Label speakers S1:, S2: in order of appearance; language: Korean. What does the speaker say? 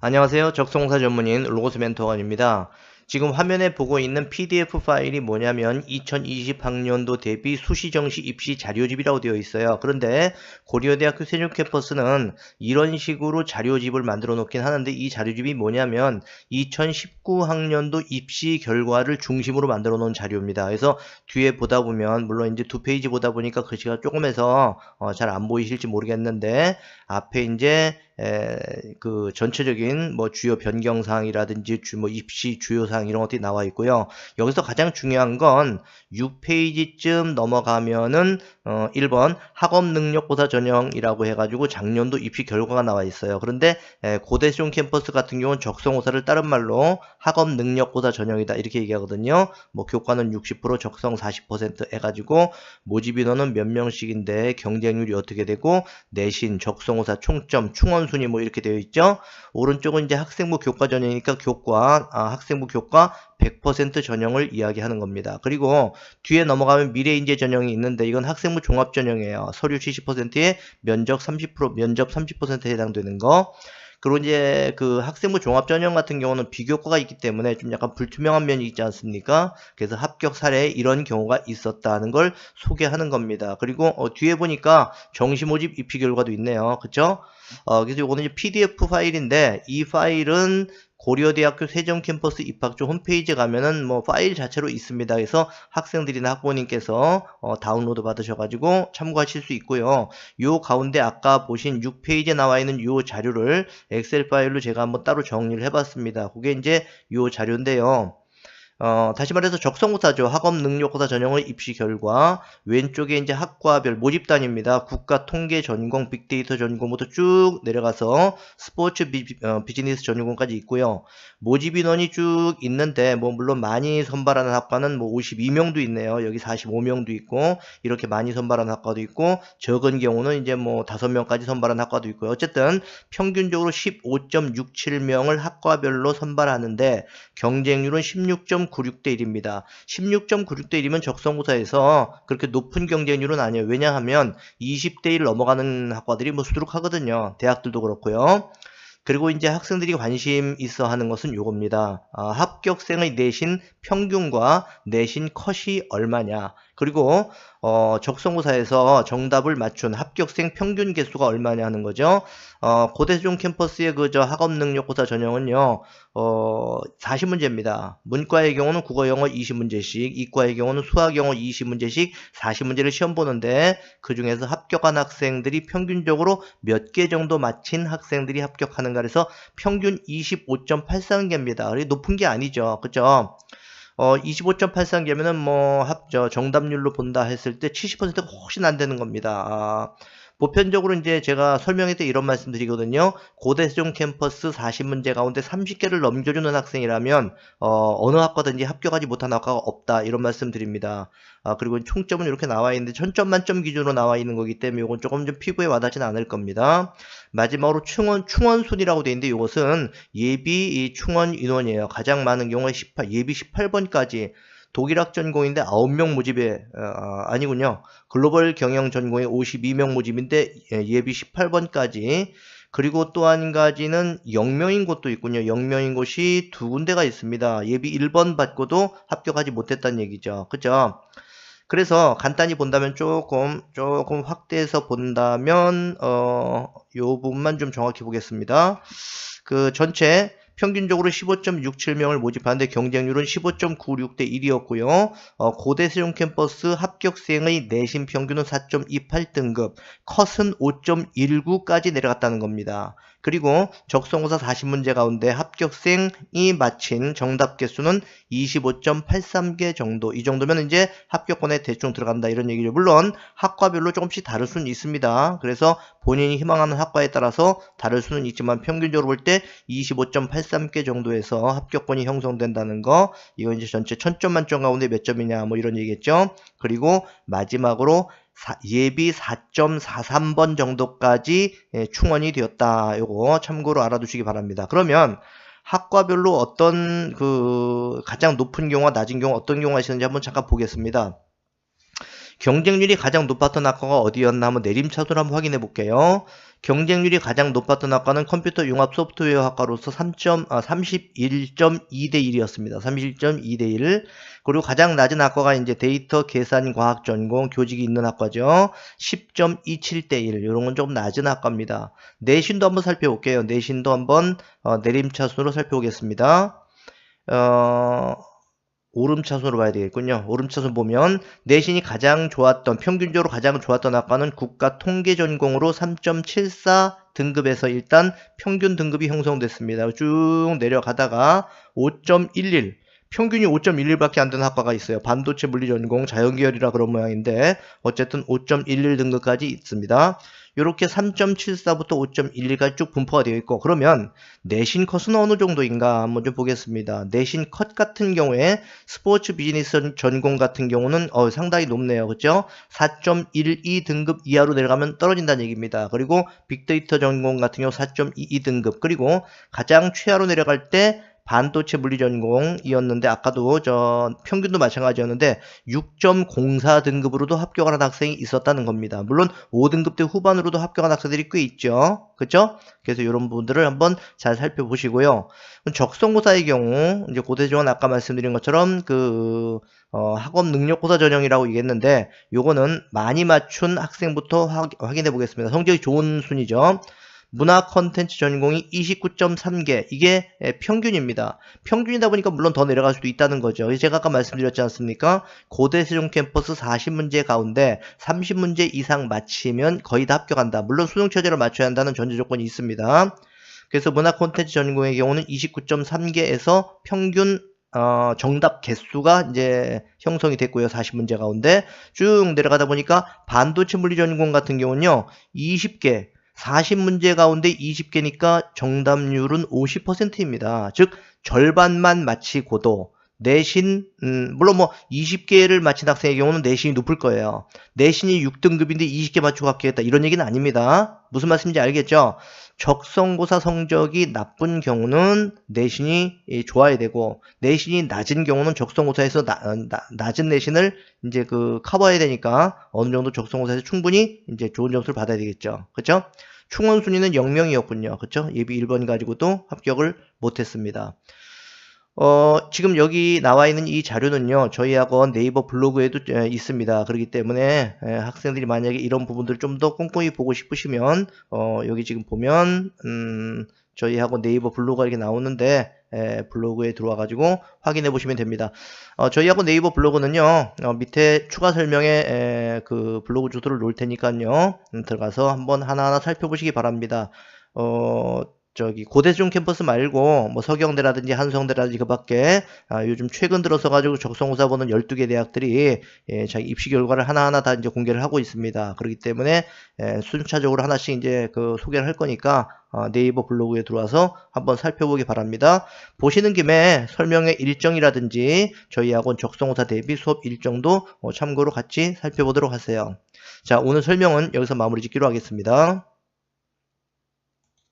S1: 안녕하세요. 적성사 전문인 로고스 멘토원입니다. 지금 화면에 보고 있는 PDF 파일이 뭐냐면 2020학년도 대비 수시정시 입시 자료집이라고 되어 있어요. 그런데 고려대학교 세종캠퍼스는 이런 식으로 자료집을 만들어 놓긴 하는데 이 자료집이 뭐냐면 2019학년도 입시 결과를 중심으로 만들어 놓은 자료입니다. 그래서 뒤에 보다 보면 물론 이제 두 페이지 보다 보니까 글씨가 조금해서 잘 안 보이실지 모르겠는데 앞에 이제 그 전체적인 뭐 주요 변경사항이라든지 뭐 입시 주요사항 이런 것들이 나와 있고요. 여기서 가장 중요한 건 6페이지쯤 넘어가면은 1번 학업 능력고사 전형이라고 해가지고 작년도 입시 결과가 나와 있어요. 그런데 고대세종 캠퍼스 같은 경우는 적성고사를 다른 말로 학업 능력고사 전형이다 이렇게 얘기하거든요. 뭐 교과는 60% 적성 40% 해가지고 모집 인원은 몇 명씩인데 경쟁률이 어떻게 되고 내신 적성고사 총점 충원순위 뭐 이렇게 되어 있죠. 오른쪽은 이제 학생부 교과 전형이니까 학생부 교과 100% 전형을 이야기하는 겁니다. 그리고 뒤에 넘어가면 미래인재 전형이 있는데 이건 학생부 종합 전형이에요. 서류 70%에 면접 30%에 해당되는 거. 그리고 이제 그 학생부 종합 전형 같은 경우는 비교과가 있기 때문에 좀 약간 불투명한 면이 있지 않습니까? 그래서 합격 사례에 이런 경우가 있었다는 걸 소개하는 겁니다. 그리고 뒤에 보니까 정시 모집 입시 결과도 있네요. 그쵸? 그래서 이거는 이제 PDF 파일인데 이 파일은 고려대학교 세종캠퍼스 입학처 홈페이지에 가면은 뭐 파일 자체로 있습니다. 그래서 학생들이나 학부모님께서 다운로드 받으셔가지고 참고하실 수 있고요. 요 가운데 아까 보신 6페이지에 나와 있는 요 자료를 엑셀 파일로 제가 한번 따로 정리를 해봤습니다. 그게 이제 요 자료인데요. 다시 말해서 적성고사죠. 학업능력고사 전형의 입시 결과. 왼쪽에 이제 학과별 모집단입니다. 국가통계 전공, 빅데이터 전공부터 쭉 내려가서 스포츠 비즈니스 전공까지 있고요. 모집 인원이 쭉 있는데 뭐 물론 많이 선발하는 학과는 뭐 52명도 있네요. 여기 45명도 있고 이렇게 많이 선발하는 학과도 있고 적은 경우는 이제 뭐 5명까지 선발하는 학과도 있고요. 어쨌든 평균적으로 15.67명을 학과별로 선발하는데 경쟁률은 16.96대 1입니다. 16.96대 1이면 적성고사에서 그렇게 높은 경쟁률은 아니에요. 왜냐하면 20대 1 넘어가는 학과들이 뭐 수두룩하거든요. 대학들도 그렇고요. 그리고 이제 학생들이 관심 있어 하는 것은 요겁니다. 합격생의 내신 평균과 내신 컷이 얼마냐. 그리고 적성고사에서 정답을 맞춘 합격생 평균 개수가 얼마냐 하는 거죠. 고대세종 캠퍼스의 그저 학업능력고사 전형은요. 40문제입니다. 문과의 경우는 국어 영어 20문제씩, 이과의 경우는 수학 영어 20문제씩 40문제를 시험 보는데 그 중에서 합격한 학생들이 평균적으로 몇 개 정도 맞힌 학생들이 합격하는가 그래서 평균 25.83개입니다. 높은 게 아니죠. 그죠? 25.83개면은 정답률로 본다 했을 때 70%가 훨씬 안 되는 겁니다. 보편적으로 이제 제가 설명할 때 이런 말씀 드리거든요. 고대세종 캠퍼스 40문제 가운데 30개를 넘겨주는 학생이라면 어느 학과든지 합격하지 못한 학과가 없다 이런 말씀 드립니다. 그리고 총점은 이렇게 나와 있는데 천점 만점 기준으로 나와 있는 거기 때문에 이건 조금 좀 피부에 와닿지는 않을 겁니다. 마지막으로 충원순이라고 되어 있는데 이것은 예비 충원 인원이에요. 가장 많은 경우에 예비 18번까지 독일학 전공인데 9명 모집에 아니군요. 글로벌 경영 전공에 52명 모집인데 예비 18번까지 그리고 또 한 가지는 영명인 곳도 있군요. 영명인 곳이 두 군데가 있습니다. 예비 1번 받고도 합격하지 못했다는 얘기죠. 그죠? 그래서 간단히 본다면 조금 확대해서 본다면 요 부분만 좀 정확히 보겠습니다. 그 전체 평균적으로 15.67명을 모집하는데 경쟁률은 15.96대 1이었고요. 고대세종 캠퍼스 합격생의 내신 평균은 4.28등급, 컷은 5.19까지 내려갔다는 겁니다. 그리고 적성고사 40문제 가운데 합격생이 마친 정답 개수는 25.83개 정도. 이 정도면 이제 합격권에 대충 들어간다 이런 얘기죠. 물론 학과별로 조금씩 다를 수는 있습니다. 그래서 본인이 희망하는 학과에 따라서 다를 수는 있지만 평균적으로 볼 때 25.83개 정도에서 합격권이 형성된다는 거. 이건 이제 전체 1000점 만점 가운데 몇 점이냐 뭐 이런 얘기겠죠. 그리고 마지막으로 예비 4.43번 정도까지 충원이 되었다. 요거 참고로 알아두시기 바랍니다. 그러면 학과별로 어떤 가장 높은 경우와 낮은 경우 어떤 경우가 있었는지 한번 잠깐 보겠습니다. 경쟁률이 가장 높았던 학과가 어디였나 한번 내림차순 한번 확인해 볼게요. 경쟁률이 가장 높았던 학과는 컴퓨터 융합 소프트웨어 학과로서 31.2대 1이었습니다. 31.2대 1. 그리고 가장 낮은 학과가 이제 데이터 계산 과학 전공 교직이 있는 학과죠. 10.27대 1. 이런 건 조금 낮은 학과입니다. 내신도 한번 살펴볼게요. 내신도 한번 내림차순으로 살펴보겠습니다. 오름차순으로 봐야 되겠군요. 오름차순 보면 내신이 가장 좋았던, 평균적으로 가장 좋았던 학과는 국가통계전공으로 3.74 등급에서 일단 평균 등급이 형성됐습니다. 쭉 내려가다가 5.11, 평균이 5.11밖에 안 되는 학과가 있어요. 반도체 물리전공 자연계열이라 그런 모양인데 어쨌든 5.11 등급까지 있습니다. 이렇게 3.74부터 5.11까지 쭉 분포가 되어 있고, 그러면 내신 컷은 어느 정도인가 한번 좀 보겠습니다. 내신 컷 같은 경우에 스포츠 비즈니스 전공 같은 경우는 상당히 높네요. 그렇죠? 4.12 등급 이하로 내려가면 떨어진다는 얘기입니다. 그리고 빅데이터 전공 같은 경우 4.22 등급, 그리고 가장 최하로 내려갈 때 반도체 물리 전공이었는데 아까도 평균도 마찬가지였는데 6.04 등급으로도 합격을 한 학생이 있었다는 겁니다. 물론 5등급대 후반으로도 합격한 학생들이 꽤 있죠. 그렇죠? 그래서 이런 부분들을 한번 잘 살펴보시고요. 적성고사의 경우 이제 고대지원 아까 말씀드린 것처럼 학업 능력고사 전형이라고 얘기했는데 요거는 많이 맞춘 학생부터 확인해 보겠습니다. 성적이 좋은 순이죠. 문화 컨텐츠 전공이 29.3개, 이게 평균입니다. 평균이다 보니까 물론 더 내려갈 수도 있다는 거죠. 제가 아까 말씀드렸지 않습니까? 고대 세종 캠퍼스 40문제 가운데 30문제 이상 맞히면 거의 다 합격한다. 물론 수능 최저를 맞춰야 한다는 전제 조건이 있습니다. 그래서 문화 콘텐츠 전공의 경우는 29.3개에서 평균 정답 개수가 이제 형성이 됐고요. 40문제 가운데 쭉 내려가다 보니까 반도체 물리 전공 같은 경우는요, 20개, 40문제 가운데 20개니까 정답률은 50%입니다. 즉 절반만 맞히고도 내신 물론 뭐 20개를 맞힌 학생의 경우는 내신이 높을 거예요. 내신이 6등급인데 20개 맞추고 합격했다, 이런 얘기는 아닙니다. 무슨 말씀인지 알겠죠? 적성고사 성적이 나쁜 경우는 내신이 좋아야 되고, 내신이 낮은 경우는 적성고사에서 낮은 내신을 이제 커버해야 되니까 어느 정도 적성고사에서 충분히 이제 좋은 점수를 받아야 되겠죠. 그렇죠? 충원 순위는 0명이었군요. 그렇죠? 예비 1번 가지고도 합격을 못했습니다. 지금 여기 나와 있는 이 자료는요, 저희 학원 네이버 블로그에도 있습니다. 그렇기 때문에 학생들이 만약에 이런 부분들을 좀 더 꼼꼼히 보고 싶으시면 여기 지금 보면 저희 학원 네이버 블로그가 이렇게 나오는데 블로그에 들어와 가지고 확인해 보시면 됩니다. 저희 학원 네이버 블로그는요, 밑에 추가 설명에 블로그 주소를 놓을 테니까요, 들어가서 한번 하나하나 살펴보시기 바랍니다. 고대세종 캠퍼스 말고 뭐 서경대라든지 한성대라든지 그밖에 요즘 최근 들어서 가지고 적성고사 보는 12개 대학들이 자기 입시 결과를 하나하나 다 이제 공개를 하고 있습니다. 그렇기 때문에 순차적으로 하나씩 이제 소개를 할 거니까 네이버 블로그에 들어와서 한번 살펴보기 바랍니다. 보시는 김에 설명의 일정이라든지 저희 학원 적성고사 대비 수업 일정도 참고로 같이 살펴보도록 하세요. 자, 오늘 설명은 여기서 마무리 짓기로 하겠습니다.